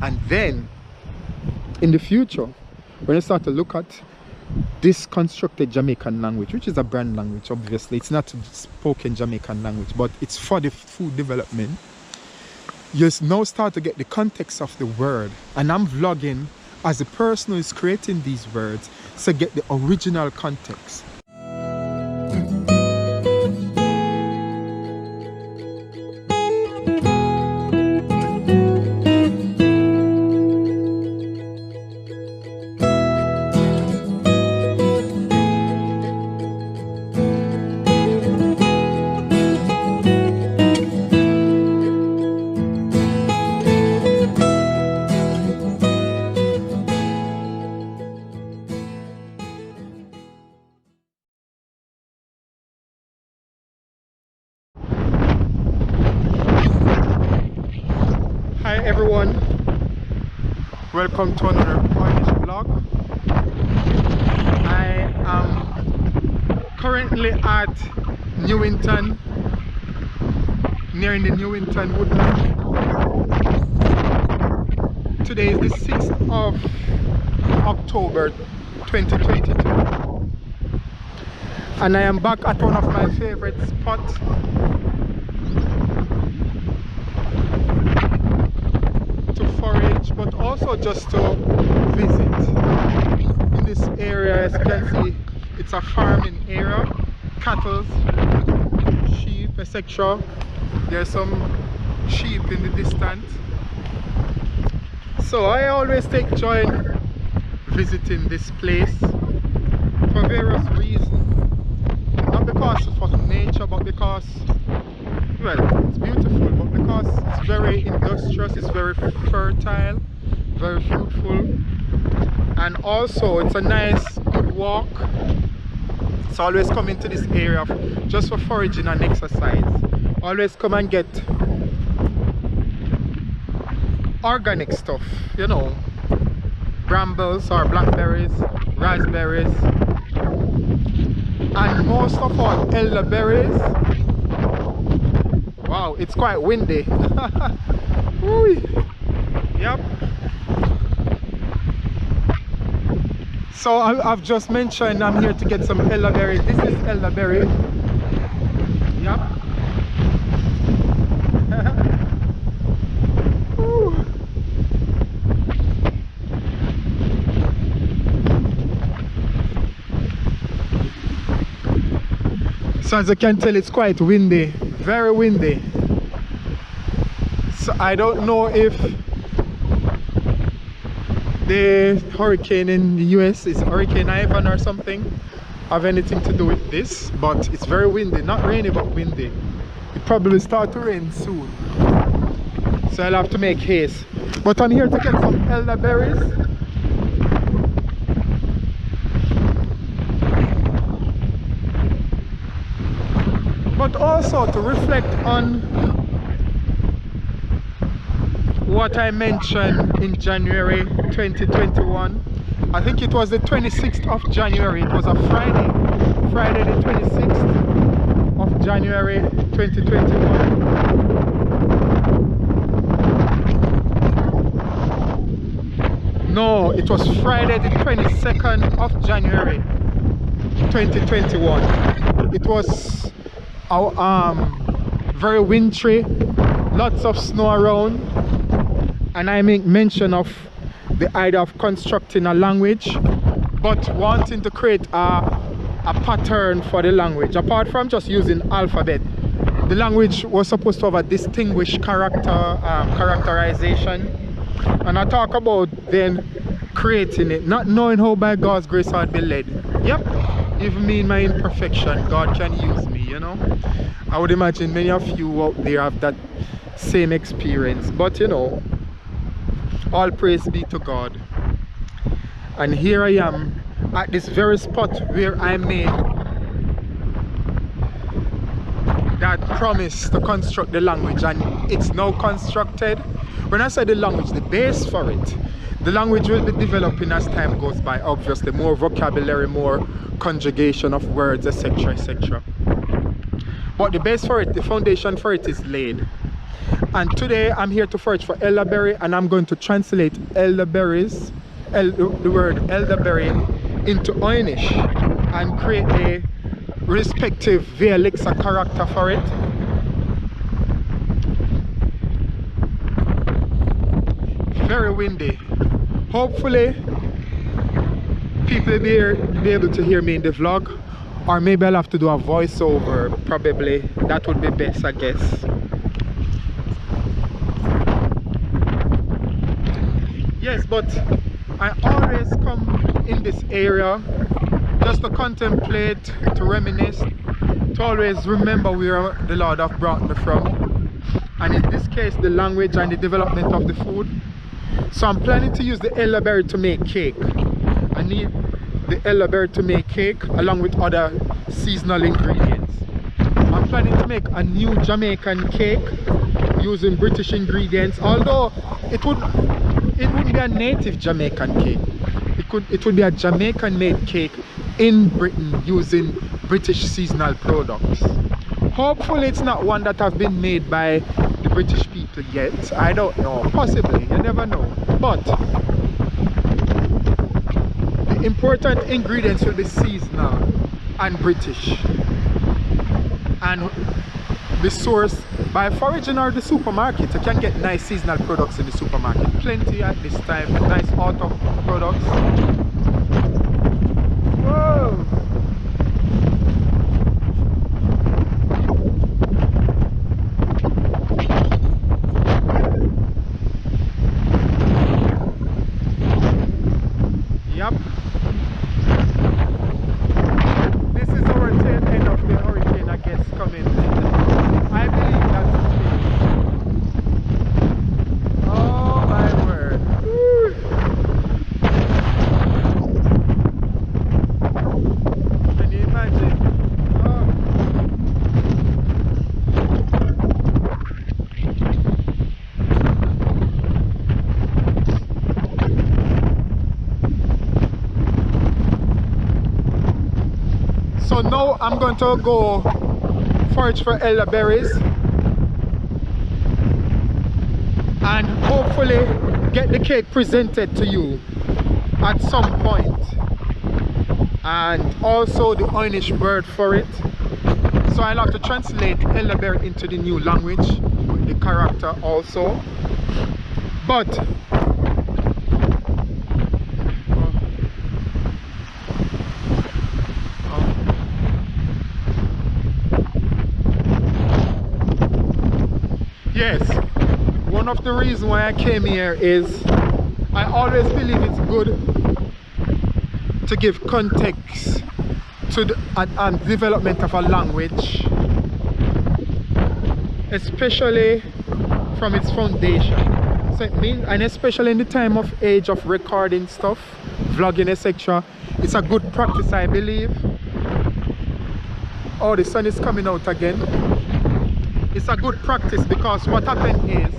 And then in the future, when you start to look at this constructed Jamaican language, which is a brand language, obviously it's not spoken Jamaican language, but it's for the food development, you now start to get the context of the word. And I'm vlogging as the person who is creating these words, so get the original context. Hi everyone, welcome to another Oy'Nissh vlog. I am currently at Newington, nearing the Newington woodland. Today is the 6th of October 2022 and I am back at one of my favorite spots. Forage, but also just to visit. In this area, as you can see, it's a farming area, cattle, sheep, etc. There's some sheep in the distance, so I always take joy in visiting this place for various reasons, not because of nature, but because, well, it's beautiful, but because it's very industrious, it's very fertile, very fruitful, and also it's a nice, good walk. So always come into this area just for foraging and exercise. Always come and get organic stuff, you know, brambles or blackberries, raspberries, and most of all, elderberries. Wow, it's quite windy. Yep. So I've just mentioned I'm here to get some elderberries. This is elderberry. Yep. So as you can tell, it's quite windy, very windy. So I don't know if the hurricane in the US is Hurricane Ivan or something, have anything to do with this, but it's very windy, not rainy but windy. It probably start to rain soon, so I'll have to make haste. But I'm here to get some elderberries. But also to reflect on what I mentioned in January 2021. I think it was the 26th of January. It was a Friday the 26th of January 2021. No, it was Friday the 22nd of January 2021. It was very wintry, lots of snow around, and I make mention of the idea of constructing a language, but wanting to create a pattern for the language. Apart from just using alphabet, the language was supposed to have a distinguished characterization, and I talk about then creating it, not knowing how by God's grace I'd be led. Yep, even me in my imperfection, God can use me, you know. I would imagine many of you out there have that same experience, but you know, all praise be to God. And here I am at this very spot where I made that promise to construct the language, and it's now constructed. When I say the language, the base for it, the language will be developing as time goes by, obviously, more vocabulary, more conjugation of words, etc, etc. But the base for it, the foundation for it is laid. And today I'm here to forage for elderberry, and I'm going to translate elderberries, the word elderberry, into Oy'Nissh and create a respective elixir character for it. Very windy. Hopefully people will be able to hear me in the vlog, or maybe I'll have to do a voiceover. Probably that would be best, I guess. Yes, but I always come in this area just to contemplate, to reminisce, to always remember where the Lord have brought me from, and in this case the language and the development of the food. So I'm planning to use the elderberry to make cake. I need the elderberry to make cake along with other seasonal ingredients. I'm planning to make a new Jamaican cake using British ingredients, although it wouldn't be a native Jamaican cake. It would be a Jamaican made cake in Britain using British seasonal products. Hopefully it's not one that have been made by the British people yet. I don't know, possibly, you never know. But the important ingredients will be seasonal and British, and be sourced by foraging or the supermarket. You can get nice seasonal products in the supermarket, plenty at this time, nice autumn products. Whoa! Yep. This is our tail end of the hurricane, I guess, coming. I believe that's it. Oh my word. Woo. Can you imagine? So now I'm going to go forage for elderberries and hopefully get the cake presented to you at some point, and also the Oy'Nissh word for it. So I'll have to translate elderberry into the new language with the character also. But yes, one of the reasons why I came here is I always believe it's good to give context to the development of a language, especially from its foundation. So it means, and especially in the time of age of recording stuff, vlogging, etc., it's a good practice, I believe. Oh, the sun is coming out again. It's a good practice because what happens is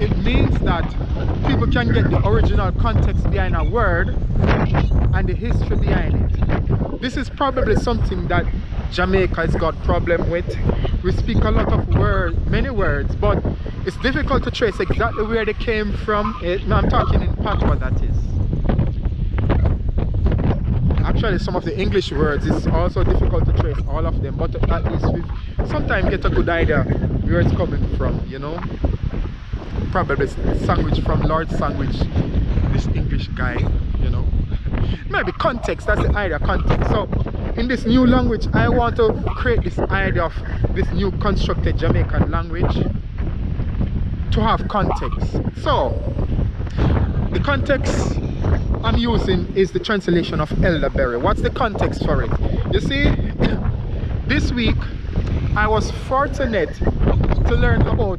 it means that people can get the original context behind a word and the history behind it. This is probably something that Jamaica has got problem with. We speak a lot of words, many words, but it's difficult to trace exactly where they came from. I'm talking in patois, that is. Actually, some of the English words is also difficult to trace all of them, but at least we sometimes get a good idea where it's coming from, you know. Probably sandwich from Lord Sandwich, this English guy, you know. Maybe context, that's the idea, context. So in this new language, I want to create this idea of this new constructed Jamaican language to have context. So the context I'm using is the translation of elderberry. What's the context for it? You see, this week I was fortunate to learn about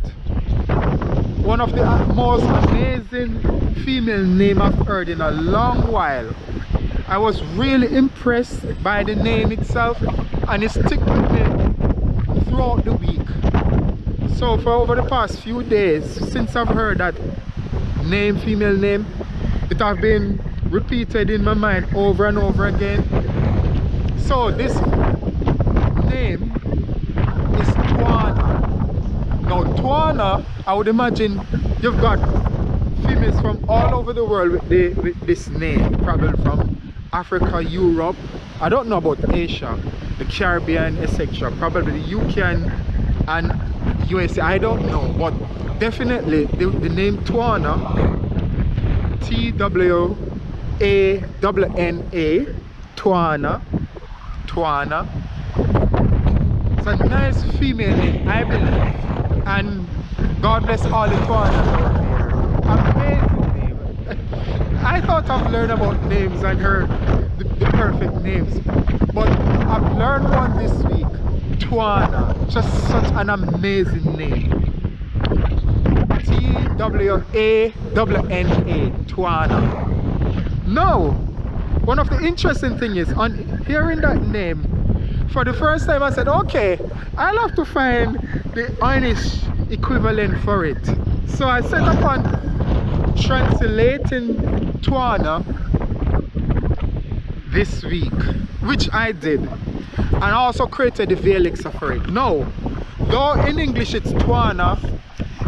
one of the most amazing female name I've heard in a long while. I was really impressed by the name itself, and it stuck with me throughout the week. So for over the past few days, since I've heard that name, female name, it has been repeated in my mind over and over again. So this name is Ttwána. Now Ttwána, I would imagine you've got females from all over the world with this name, probably from Africa, Europe, I don't know about Asia, the Caribbean, etc. Probably the UK and USA, I don't know, but definitely the name Ttwána, T-W-A-N-N-A, Ttwána, it's a nice female name, I believe, and God bless all the Ttwánas out there. Amazing name. I thought I've learned about names and heard the perfect names, but I've learned one this week. Ttwána, just such an amazing name. T-W-A-N-N-A, Ttwána. Now, one of the interesting things is, on hearing that name, for the first time I said, okay, I'll have to find the Oy'Nissh equivalent for it. So I set upon translating Ttwána this week, which I did, and also created the elixir for it. Now, though in English it's Ttwána,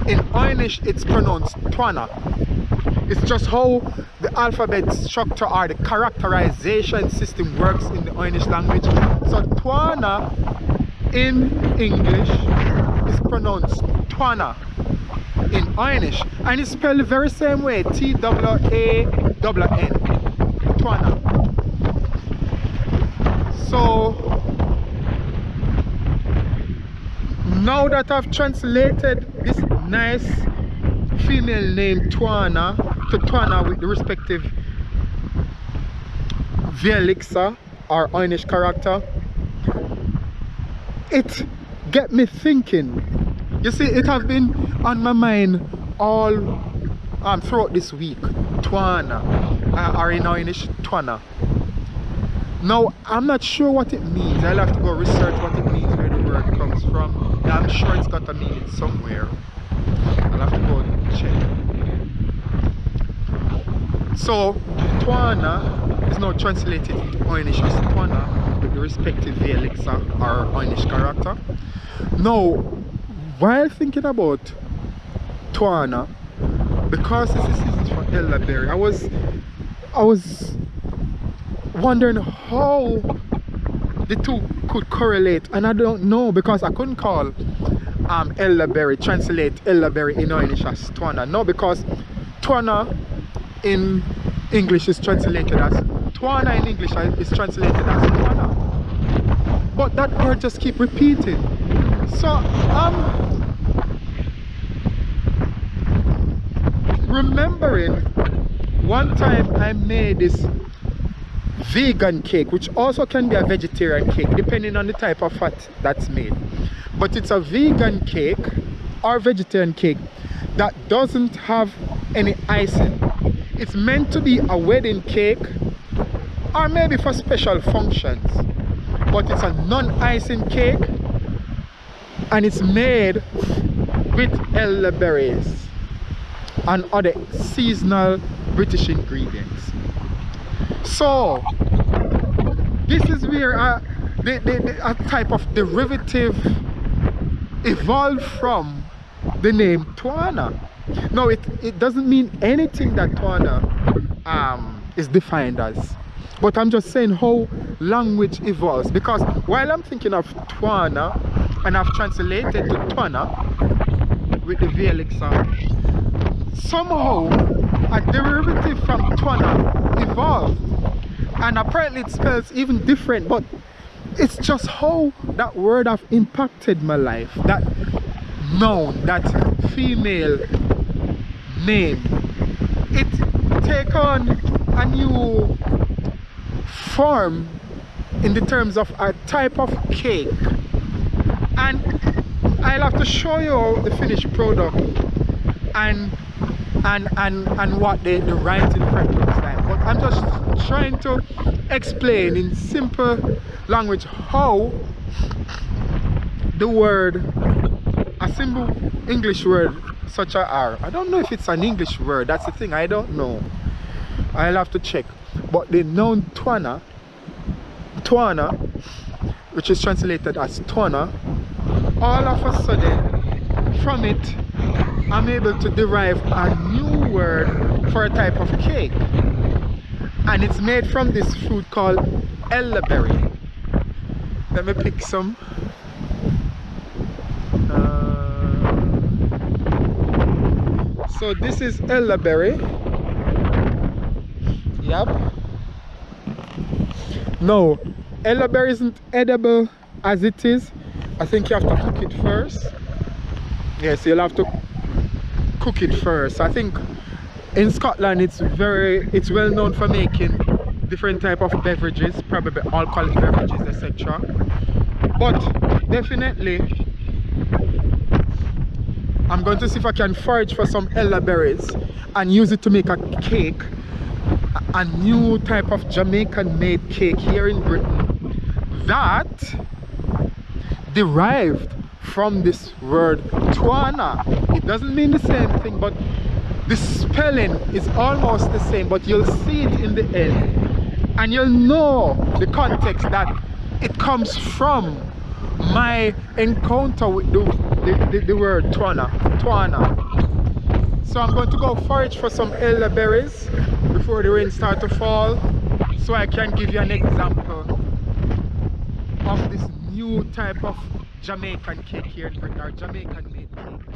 in Oy'Nissh it's pronounced Ttwána. It's just how the alphabet structure or the characterization system works in the Oy'Nissh language. So Ttwána in English is pronounced Ttwána in Oy'Nissh, and it's spelled the very same way, T-W-A-N-N, Ttwána. So now that I've translated this nice female name Ttwána to Ttwána with the respective elixir or Oy'Nissh character, it get me thinking. You see, it has been on my mind all throughout this week. Ttwána, or in Oy'Nissh, Ttwána. Now, I'm not sure what it means. I'll have to go research what it means, where the word comes from. I'm sure it's got a meaning somewhere. I'll have to go check. So, Ttwána is now translated into Oy'Nissh as Ttwána with the respective elixir or Oy'Nissh character. Now, while thinking about Ttwána, because this is season for elderberry, I was wondering how the two could correlate, and I don't know, because I couldn't call translate elderberry in Oy'Nissh as Ttwána. No, because Ttwána in English is translated as Ttwána in English is translated as Ttwána, but that word just keep repeating. So remembering one time I made this vegan cake, which also can be a vegetarian cake depending on the type of fat that's made, but it's a vegan cake or vegetarian cake that doesn't have any icing. It's meant to be a wedding cake or maybe for special functions, but it's a non-icing cake, and it's made with elderberries and other seasonal British ingredients. So this is where a type of derivative evolved from the name Ttwána. Now it doesn't mean anything that Ttwána is defined as, but I'm just saying how language evolves, because while I'm thinking of Ttwána and I've translated to Ttwána with the elixir, somehow a derivative from Ttwána evolved, and apparently it spells even different, but it's just how that word have impacted my life. That noun, that female name, it take on a new form in the terms of a type of cake, and I'll have to show you the finished product and what the writing prep looks like. But I'm just trying to explain in simple language how the word, a simple English word such as R, I don't know if it's an English word, that's the thing, I don't know, I'll have to check, but the noun Ttwána, which is translated as Ttwána, all of a sudden from it, I'm able to derive a new word for a type of cake. And it's made from this fruit called elderberry. Let me pick some. So this is elderberry. Yep. No, elderberry isn't edible as it is. I think you have to cook it first. Yes, you'll have to cook it first. I think in Scotland it's well known for making different type of beverages, probably alcoholic beverages, etc. But definitely I'm going to see if I can forage for some elderberries and use it to make a cake, a new type of Jamaican made cake here in Britain that derived from this word Twana. It doesn't mean the same thing, but the spelling is almost the same, but you'll see it in the end and you'll know the context that it comes from my encounter with the word Twana. So I'm going to go forage for some elderberries before the rain starts to fall, so I can give you an example of this new type of Jamaican cake here in Britain, or Jamaican made cake.